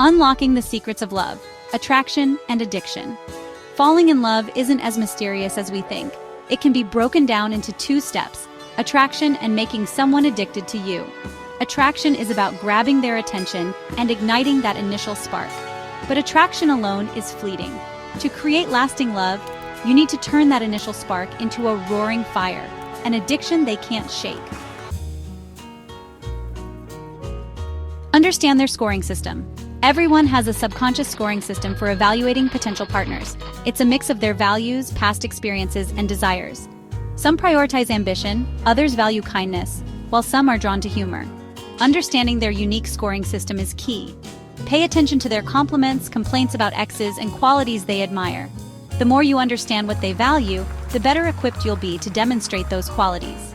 Unlocking the secrets of love, attraction, and addiction. Falling in love isn't as mysterious as we think. It can be broken down into 2 steps: attraction and making someone addicted to you. Attraction is about grabbing their attention and igniting that initial spark. But attraction alone is fleeting. To create lasting love, you need to turn that initial spark into a roaring fire, an addiction they can't shake. Understand their scoring system. Everyone has a subconscious scoring system for evaluating potential partners. It's a mix of their values, past experiences, and desires. Some prioritize ambition, others value kindness, while some are drawn to humor. Understanding their unique scoring system is key. Pay attention to their compliments, complaints about exes, and qualities they admire. The more you understand what they value, the better equipped you'll be to demonstrate those qualities.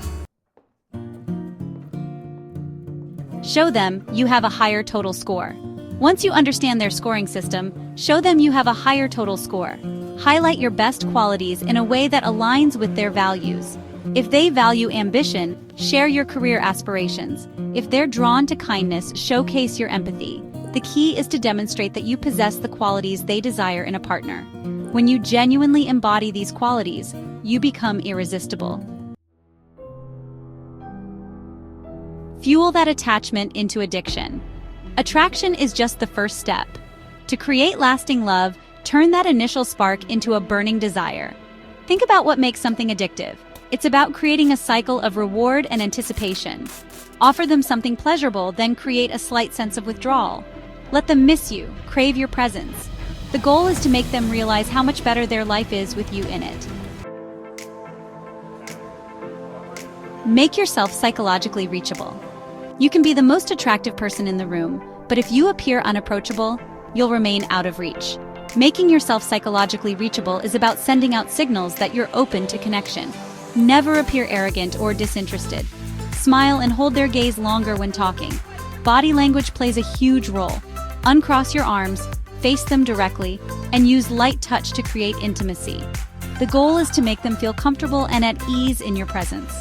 Show them you have a higher total score. Once you understand their scoring system, show them you have a higher total score. Highlight your best qualities in a way that aligns with their values. If they value ambition, share your career aspirations. If they're drawn to kindness, showcase your empathy. The key is to demonstrate that you possess the qualities they desire in a partner. When you genuinely embody these qualities, you become irresistible. Fuel that attachment into addiction. Attraction is just the first step. To create lasting love, turn that initial spark into a burning desire. Think about what makes something addictive. It's about creating a cycle of reward and anticipation. Offer them something pleasurable, then create a slight sense of withdrawal. Let them miss you, crave your presence. The goal is to make them realize how much better their life is with you in it. Make yourself psychologically reachable. You can be the most attractive person in the room, but if you appear unapproachable, you'll remain out of reach. Making yourself psychologically reachable is about sending out signals that you're open to connection. Never appear arrogant or disinterested. Smile and hold their gaze longer when talking. Body language plays a huge role. Uncross your arms, face them directly, and use light touch to create intimacy. The goal is to make them feel comfortable and at ease in your presence.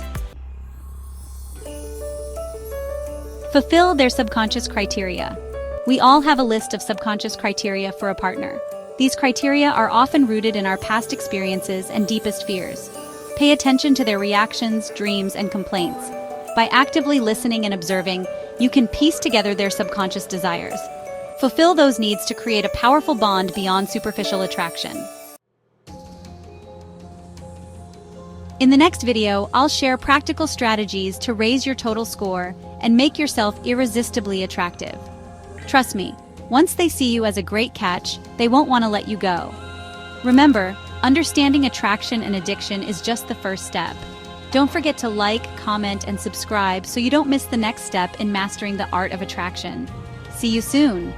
Fulfill their subconscious criteria. We all have a list of subconscious criteria for a partner. These criteria are often rooted in our past experiences and deepest fears. Pay attention to their reactions, dreams, and complaints. By actively listening and observing, you can piece together their subconscious desires. Fulfill those needs to create a powerful bond beyond superficial attraction. In the next video, I'll share practical strategies to raise your total score and make yourself irresistibly attractive. Trust me, once they see you as a great catch, they won't want to let you go. Remember, understanding attraction and addiction is just the first step. Don't forget to like, comment, and subscribe so you don't miss the next step in mastering the art of attraction. See you soon!